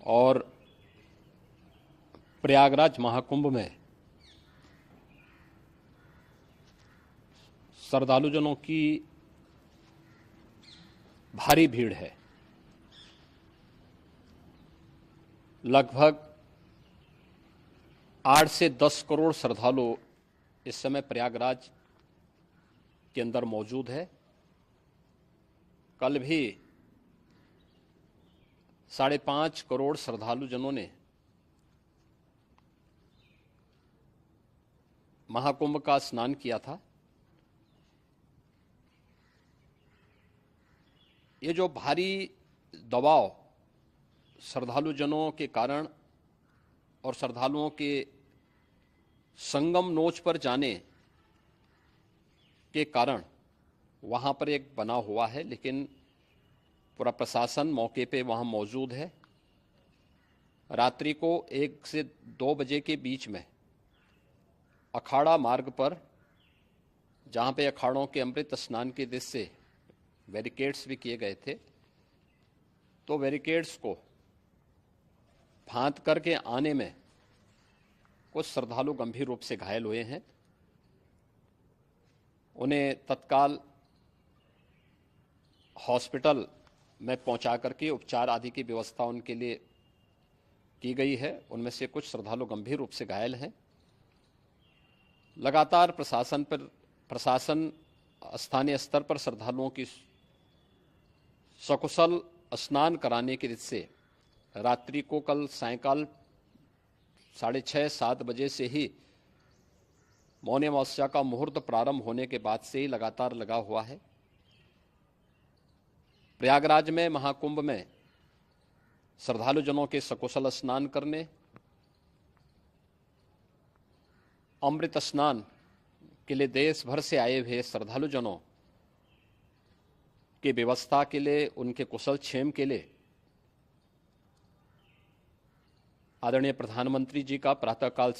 और प्रयागराज महाकुंभ में श्रद्धालुजनों की भारी भीड़ है। लगभग 8 से 10 करोड़ श्रद्धालु इस समय प्रयागराज के अंदर मौजूद है। कल भी 5.5 करोड़ श्रद्धालुजनों ने महाकुंभ का स्नान किया था। ये जो भारी दबाव श्रद्धालुजनों के कारण और श्रद्धालुओं के संगम नोच पर जाने के कारण वहाँ पर एक बना हुआ है, लेकिन पूरा प्रशासन मौके पे वहाँ मौजूद है। रात्रि को 1 से 2 बजे के बीच में अखाड़ा मार्ग पर, जहाँ पे अखाड़ों के अमृत स्नान के दृश्य से बैरिकेड्स भी किए गए थे, तो बैरिकेड्स को फांद करके आने में कुछ श्रद्धालु गंभीर रूप से घायल हुए हैं। उन्हें तत्काल हॉस्पिटल में पहुंचा करके उपचार आदि की व्यवस्था उनके लिए की गई है। उनमें से कुछ श्रद्धालु गंभीर रूप से घायल हैं। लगातार प्रशासन स्थानीय स्तर पर श्रद्धालुओं की सकुशल स्नान कराने के दृष्टि से रात्रि को कल सायंकाल 6:30-7 बजे से ही मौनी अमावस्या का मुहूर्त प्रारंभ होने के बाद से ही लगातार लगा हुआ है। प्रयागराज में महाकुंभ में श्रद्धालुजनों के सकुशल स्नान करने, अमृत स्नान के लिए देश भर से आए हुए श्रद्धालुजनों की व्यवस्था के लिए, उनके कुशल क्षेम के लिए आदरणीय प्रधानमंत्री जी का प्रातःकाल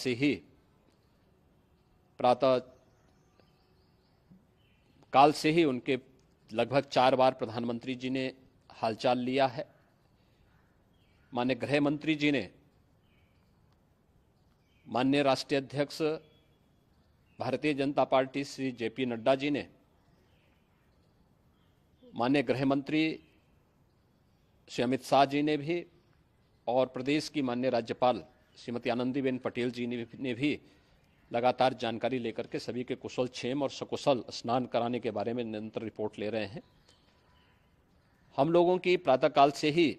से ही उनके लगभग 4 बार प्रधानमंत्री जी ने हालचाल लिया है। माननीय गृह मंत्री जी ने, माननीय राष्ट्रीय अध्यक्ष भारतीय जनता पार्टी श्री जेपी नड्डा जी ने, माननीय गृह मंत्री श्री अमित शाह जी ने भी, और प्रदेश की माननीय राज्यपाल श्रीमती आनंदीबेन पटेल जी ने भी लगातार जानकारी लेकर के सभी के कुशल क्षेम और सकुशल स्नान कराने के बारे में निरंतर रिपोर्ट ले रहे हैं। हम लोगों की प्रातःकाल से ही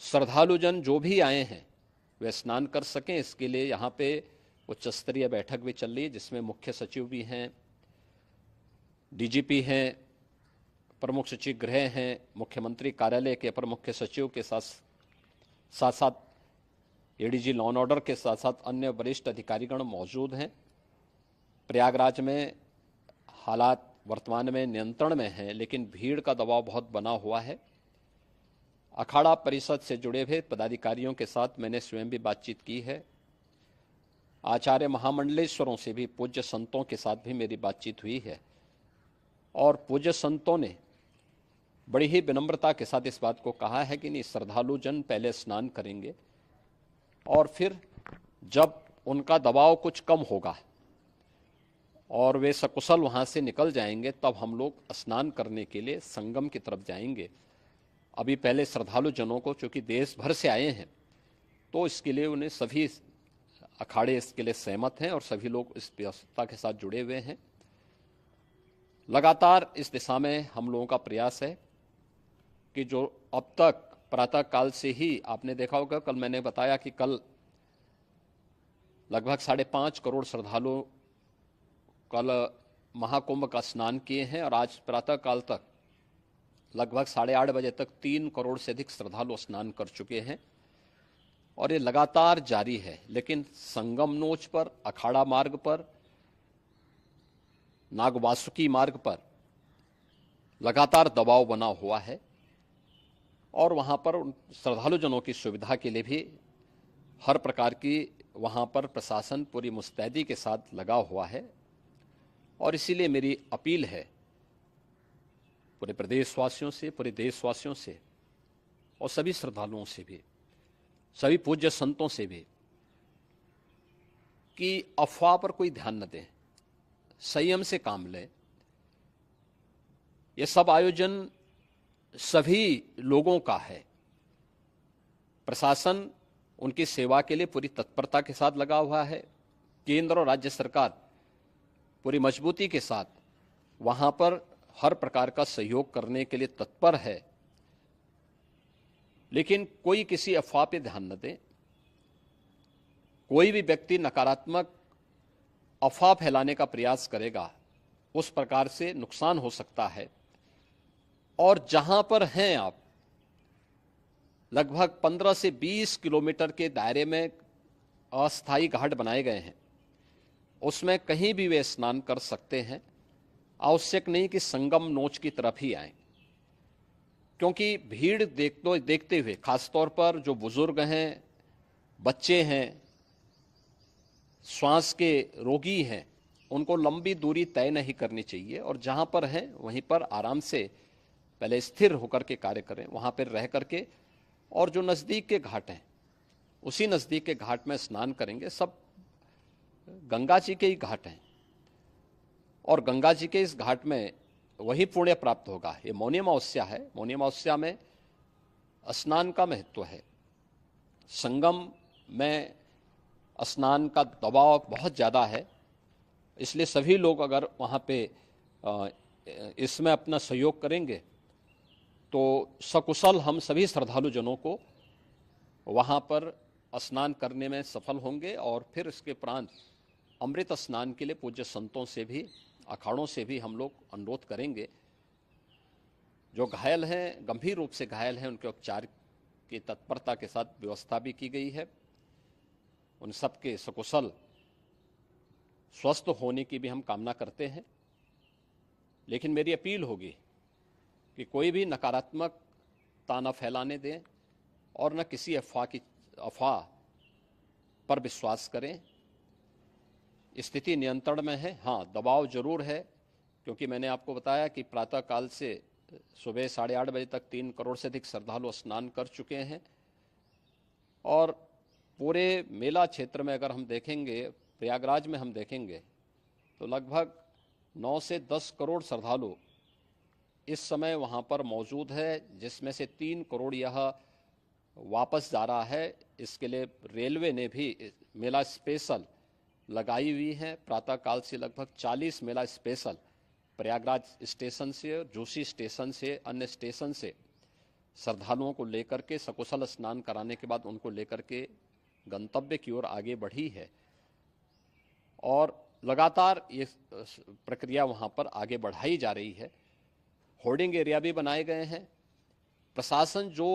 श्रद्धालुजन जो भी आए हैं वे स्नान कर सकें, इसके लिए यहाँ पे उच्च स्तरीय बैठक भी चल रही है, जिसमें मुख्य सचिव भी हैं, डीजीपी हैं, प्रमुख सचिव गृह हैं, मुख्यमंत्री कार्यालय के अपर मुख्य सचिव के साथ साथ एडीजी लॉ एंड ऑर्डर के साथ साथ अन्य वरिष्ठ अधिकारीगण मौजूद हैं। प्रयागराज में हालात वर्तमान में नियंत्रण में हैं, लेकिन भीड़ का दबाव बहुत बना हुआ है। अखाड़ा परिषद से जुड़े हुए पदाधिकारियों के साथ मैंने स्वयं भी बातचीत की है। आचार्य महामंडलेश्वरों से भी, पूज्य संतों के साथ भी मेरी बातचीत हुई है, और पूज्य संतों ने बड़ी ही विनम्रता के साथ इस बात को कहा है कि नहीं, श्रद्धालु जन पहले स्नान करेंगे और फिर जब उनका दबाव कुछ कम होगा और वे सकुशल वहाँ से निकल जाएंगे, तब हम लोग स्नान करने के लिए संगम की तरफ जाएंगे। अभी पहले श्रद्धालु जनों को, चूँकि देश भर से आए हैं, तो इसके लिए उन्हें सभी अखाड़े इसके लिए सहमत हैं और सभी लोग इस व्यवस्था के साथ जुड़े हुए हैं। लगातार इस दिशा में हम लोगों का प्रयास है कि जो अब तक प्रातःकाल से ही आपने देखा होगा, कल मैंने बताया कि कल लगभग 5.5 करोड़ श्रद्धालु कल महाकुंभ का स्नान किए हैं, और आज प्रातःकाल तक लगभग 8:30 बजे तक 3 करोड़ से अधिक श्रद्धालु स्नान कर चुके हैं, और ये लगातार जारी है। लेकिन संगम नोच पर, अखाड़ा मार्ग पर, नागवासुकी मार्ग पर लगातार दबाव बना हुआ है, और वहाँ पर श्रद्धालुजनों की सुविधा के लिए भी हर प्रकार की वहाँ पर प्रशासन पूरी मुस्तैदी के साथ लगा हुआ है। और इसीलिए मेरी अपील है पूरे प्रदेशवासियों से, पूरे देशवासियों से और सभी श्रद्धालुओं से भी, सभी पूज्य संतों से भी कि अफवाह पर कोई ध्यान न दें, संयम से काम लें। ये सब आयोजन सभी लोगों का है। प्रशासन उनकी सेवा के लिए पूरी तत्परता के साथ लगा हुआ है। केंद्र और राज्य सरकार पूरी मजबूती के साथ वहां पर हर प्रकार का सहयोग करने के लिए तत्पर है। लेकिन कोई किसी अफवाह पे ध्यान न दे। कोई भी व्यक्ति नकारात्मक अफवाह फैलाने का प्रयास करेगा, उस प्रकार से नुकसान हो सकता है। और जहां पर हैं आप, लगभग 15 से 20 किलोमीटर के दायरे में अस्थायी घाट बनाए गए हैं, उसमें कहीं भी वे स्नान कर सकते हैं। आवश्यक नहीं कि संगम नोच की तरफ ही आएं, क्योंकि भीड़ देखते हुए, खासतौर पर जो बुजुर्ग हैं, बच्चे हैं, श्वास के रोगी हैं, उनको लंबी दूरी तय नहीं करनी चाहिए और जहां पर हैं वहीं पर आराम से पहले स्थिर होकर के कार्य करें, वहां पर रह करके। और जो नज़दीक के घाट हैं, उसी नज़दीक के घाट में स्नान करेंगे। सब गंगा जी के ही घाट हैं और गंगा जी के इस घाट में वही पुण्य प्राप्त होगा। ये मौनी अमावस्या है। मौनी अमावस्या में स्नान का महत्व है। संगम में स्नान का दबाव बहुत ज़्यादा है, इसलिए सभी लोग अगर वहाँ पे इसमें अपना सहयोग करेंगे तो सकुशल हम सभी श्रद्धालु जनों को वहाँ पर स्नान करने में सफल होंगे। और फिर इसके उपरांत अमृत स्नान के लिए पूज्य संतों से भी, अखाड़ों से भी हम लोग अनुरोध करेंगे। जो घायल हैं, गंभीर रूप से घायल हैं, उनके उपचार की तत्परता के साथ व्यवस्था भी की गई है। उन सबके सकुशल स्वस्थ होने की भी हम कामना करते हैं। लेकिन मेरी अपील होगी कि कोई भी नकारात्मकता न फैलाने दें और न किसी अफवाह पर विश्वास करें। स्थिति नियंत्रण में है। हाँ, दबाव जरूर है, क्योंकि मैंने आपको बताया कि प्रातःकाल से सुबह 8:30 बजे तक 3 करोड़ से अधिक श्रद्धालु स्नान कर चुके हैं। और पूरे मेला क्षेत्र में अगर हम देखेंगे, प्रयागराज में हम देखेंगे, तो लगभग 9 से 10 करोड़ श्रद्धालु इस समय वहाँ पर मौजूद है, जिसमें से 3 करोड़ यह वापस जा रहा है। इसके लिए रेलवे ने भी मेला स्पेशल लगाई हुई है। प्रातःकाल से लगभग 40 मेला स्पेशल प्रयागराज स्टेशन से, जोशी स्टेशन से, अन्य स्टेशन से श्रद्धालुओं को लेकर के सकुशल स्नान कराने के बाद उनको लेकर के गंतव्य की ओर आगे बढ़ी है। और लगातार ये प्रक्रिया वहाँ पर आगे बढ़ाई जा रही है। होर्डिंग एरिया भी बनाए गए हैं। प्रशासन जो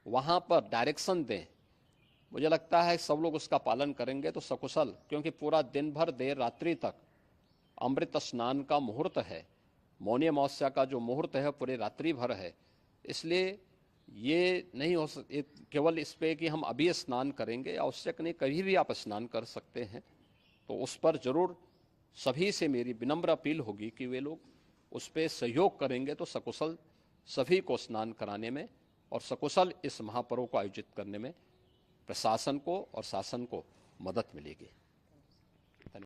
वहाँ पर डायरेक्शन दें, मुझे लगता है सब लोग उसका पालन करेंगे तो सकुशल, क्योंकि पूरा दिन भर देर रात्रि तक अमृत स्नान का मुहूर्त है। मौनी अमावस्या का जो मुहूर्त है पूरे रात्रि भर है। इसलिए ये नहीं हो केवल इस पे कि हम अभी स्नान करेंगे, आवश्यक नहीं, कभी भी आप स्नान कर सकते हैं। तो उस पर जरूर सभी से मेरी विनम्र अपील होगी कि वे लोग उस पर सहयोग करेंगे तो सकुशल सभी को स्नान कराने में और सकुशल इस महापर्व को आयोजित करने में प्रशासन को और शासन को मदद मिलेगी।